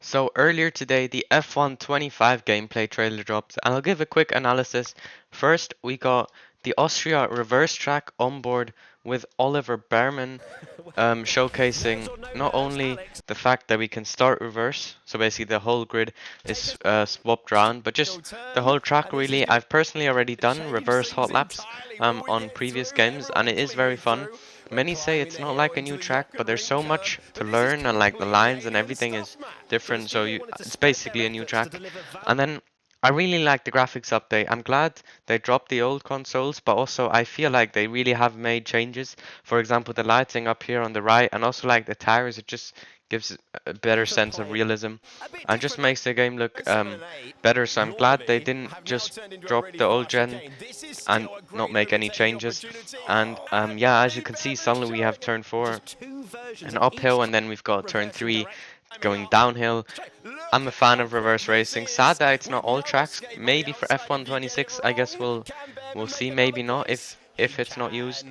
So earlier today, the F1 25 gameplay trailer dropped, and I'll give a quick analysis. First, we got the Austria reverse track on board with Oliver Behrman, showcasing not only the fact that we can start reverse, so basically the whole grid is swapped around, but just the whole track really. I've personally already done reverse hot laps on previous games, and it is very fun. Many say it's not like a new track, but there's so much to learn, and like the lines and everything is different, so it's basically a new track. And then I really like the graphics update. I'm glad they dropped the old consoles, but also I feel like they really have made changes. For example, the lighting up here on the right, and also like the tires, it just gives a better sense of realism and just makes the game look better. So I'm glad they didn't just drop the old gen and not make any changes. And yeah, as you can see, suddenly we have turn 4 an uphill, and then we've got turn 3 going downhill. I'm a fan of reverse racing. Sad that it's not all tracks. Maybe for F1 26, I guess we'll see. Maybe not if it's not used.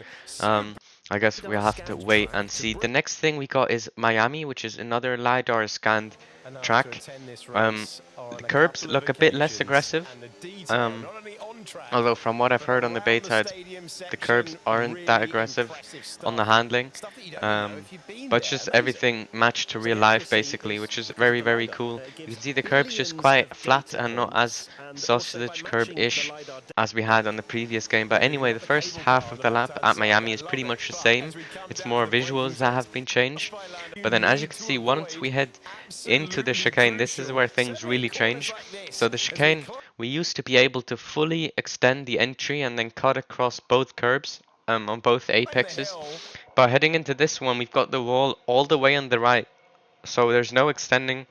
I guess we'll have to wait and see. The next thing we got is Miami, which is another LiDAR scanned track. The curbs look a bit less aggressive. Although from what I've heard on the beta, the curbs aren't that aggressive on the handling, but just everything matched to real life basically, which is very, very cool. You can see the curbs just quite flat and not as sausage curb-ish as we had on the previous game. But anyway, the first half of the lap at Miami is pretty much the same. It's more visuals that have been changed. But then as you can see, once we head into the chicane, this is where things really change. So the chicane, we used to be able to fully extend the entry and then cut across both curbs on both apexes. But heading into this one, we've got the wall all the way on the right. So there's no extending,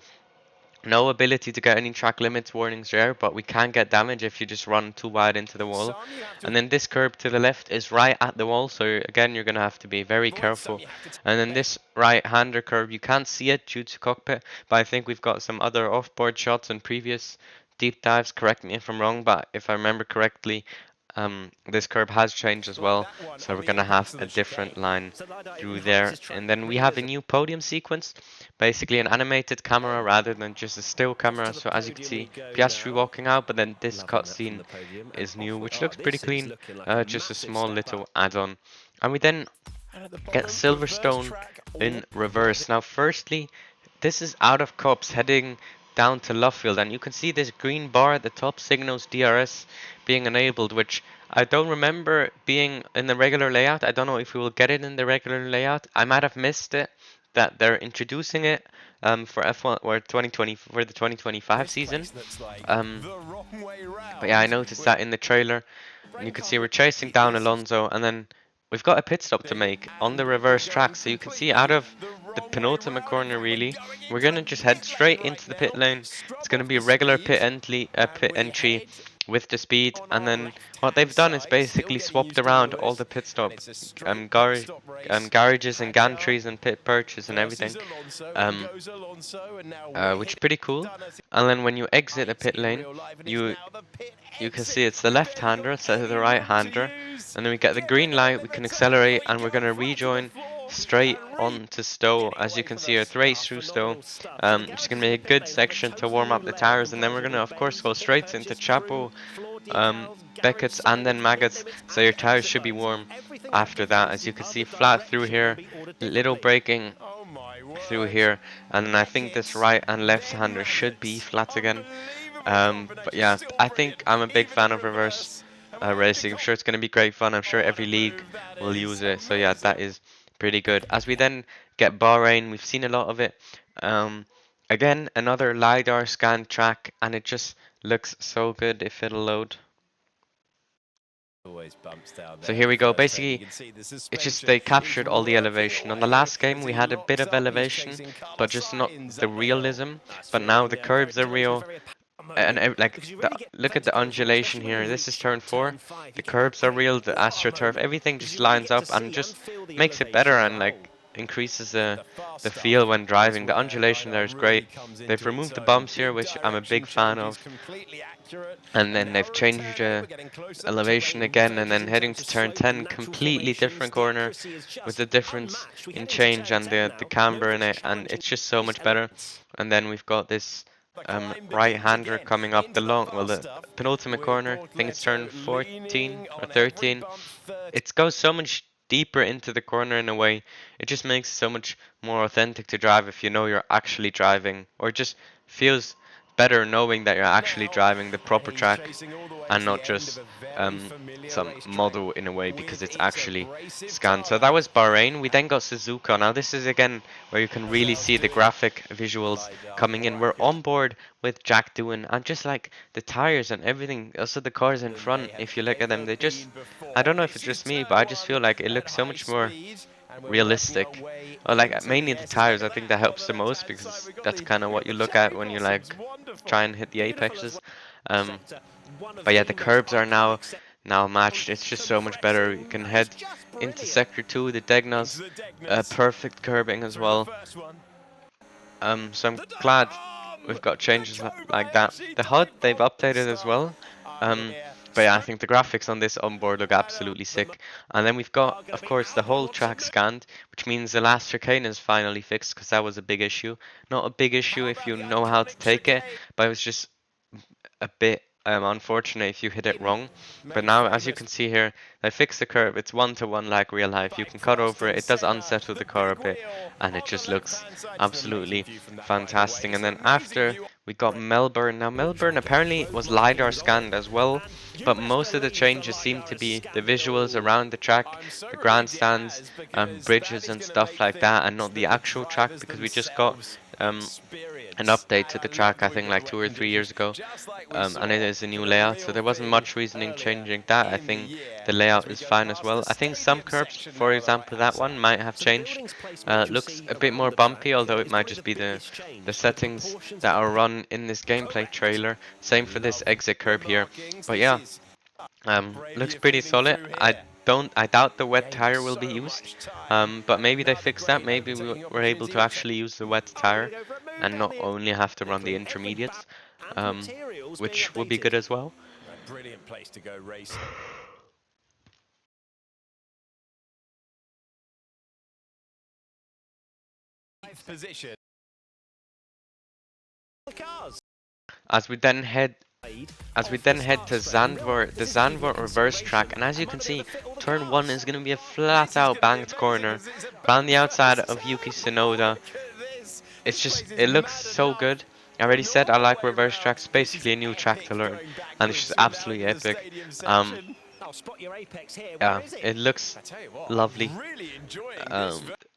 no ability to get any track limits warnings there, but we can get damage if you just run too wide into the wall. And then this curb to the left is right at the wall, so again you're going to have to be very careful. And then this right-hander curve, you can't see it due to cockpit, but I think we've got some other off-board shots and previous deep dives. Correct me if I'm wrong, but if I remember correctly, this curve has changed as well, so we're gonna have a different line through there. And then we have a new podium sequence, basically an animated camera rather than just a still camera. So as you can see, Piastri walking out, but then this cutscene is new, which looks pretty clean, just a small little add-on. And we then get Silverstone in reverse. Now firstly, this is out of cups heading down to Luffield, and you can see this green bar at the top signals DRS being enabled, which I don't remember being in the regular layout. I don't know if we will get it in the regular layout. I might have missed it, that they're introducing it for F1 or 2020 for the 2025 season. But yeah, I noticed that in the trailer, and you can see we're chasing down Alonso, and then we've got a pit stop to make on the reverse track. So you can see out of the penultimate corner, really, we're gonna just head straight into the pit lane. It's gonna be a regular pit entry with the speed, and then what they've done is basically swapped around all the pit stop garages and gantries and pit perches and everything, which is pretty cool. And then when you exit the pit lane, you can see it's the left-hander instead of the right-hander, and then we get the green light, we can accelerate, and we're going to rejoin straight on to Stowe. As you can see, it's race through Stowe. It's going to be a good section to warm up the tires, and then we're going to of course go straight into Chapo, Beckett's and then Maggots, so your tires should be warm after that. As you can see, flat through here, little braking through here, and I think this right and left hander should be flat again. But yeah, I think I'm a big fan of reverse racing. I'm sure it's going to be great fun. I'm sure every league will use it, so yeah, that is pretty good. As we then get Bahrain, we've seen a lot of it. Again, another LiDAR scan track, and it just looks so good if it'll load. So here we go. Basically, it's just they captured all the elevation. On the last game, we had a bit of elevation, but just not the realism. But now the curves are real. And like, look at the undulation here. This is turn 4. The curbs are real. The AstroTurf, everything just lines up and just makes it better and like increases the feel when driving. The undulation there is great. They've removed the bumps here, which I'm a big fan of. And then they've changed elevation again, and then heading to turn 10, completely different corner with the difference in change and the camber in it, and it's just so much better. and then we've got this right-hander coming up the the penultimate corner. I think it's turn 14 or 13. It goes so much deeper into the corner in a way. It just makes it so much more authentic to drive if you know you're actually driving, or it just feels better knowing that you're actually driving the proper track and not just some model in a way, because it's actually scanned. So that was Bahrain. We then got Suzuka. Now this is again where you can really see the graphic visuals coming in. We're on board with Jack doing, and just like the tires and everything, also the cars in front, if you look at them, they just, I don't know if it's just me, but I just feel like it looks so much more realistic. Or like mainly the tires, I think that helps the most, because that's kind of what you look at when you like try and hit the apexes. But yeah, the curbs are now matched. It's just so much better. You can head into sector 2, the Degna's perfect curbing as well. So I'm glad we've got changes like that. The HUD they've updated as well. But yeah, I think the graphics on this onboard look absolutely sick. And then we've got, of course, the whole track scanned, which means the last chicane is finally fixed, because that was a big issue. Not a big issue if you know how to take it, but it was just a bit unfortunate if you hit it wrong. But now, as you can see here, they fixed the curve. It's 1-to-1 like real life. You can cut over it. It does unsettle the car a bit, and it just looks absolutely fantastic. And then after, we got Melbourne. Now Melbourne apparently was LiDAR scanned as well, but most of the changes seem to be the visuals around the track, the grandstands, bridges and stuff like that, and not the actual track, because we just got an update to the track, I think like 2 or 3 years ago, and it is a new layout, so there wasn't much reasoning changing that. I think the layout is fine as well. I think some curbs, for example that one, might have changed. Looks a bit more bumpy, although it might just be the settings that are run in this gameplay trailer. Same for this exit curb here. But yeah, looks pretty solid. I doubt the wet tire will be used, but maybe they fix that. Maybe we're able to actually use the wet tire and not only have to run the intermediates, which would be good as well. Brilliant place to go racing. Position. As we then head to Zandvoort, the Zandvoort reverse track, and as you can see, turn 1 is going to be a flat out banked corner around the outside of Yuki Tsunoda. It's just, it looks so good. I already said I like reverse tracks, basically a new track to learn, and it's just absolutely epic. Yeah, it looks lovely.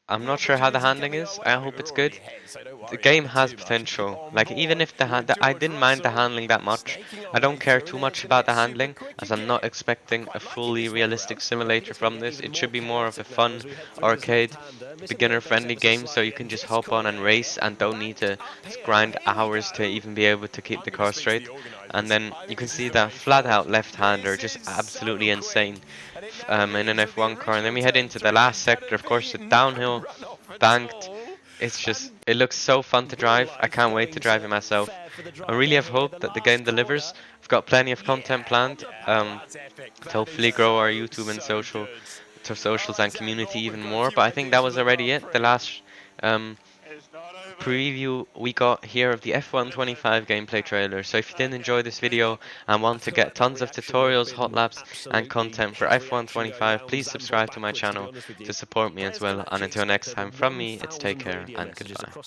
I'm not sure how the handling is. I hope it's good. The game has potential. Like, even if I didn't mind the handling that much. I don't care too much about the handling, as I'm not expecting a fully realistic simulator from this. It should be more of a fun, arcade, beginner-friendly game, so you can just hop on and race and don't need to grind hours to even be able to keep the car straight. And then you can see that flat-out left-hander, just absolutely insane in an F1 car. And then we head into the last sector, of course, the downhill, banked. It's just, it looks so fun to drive. I can't wait to drive it myself. I really have hope that the game delivers. I've got plenty of content planned to hopefully grow our YouTube and socials and community even more. But I think that was already it. The last preview we got here of the F1.25 gameplay trailer. So if you did enjoy this video and want to get tons of tutorials, hot laps and content for F1.25, please subscribe to my channel to support me as well. And until next time, from me, it's take care and goodbye.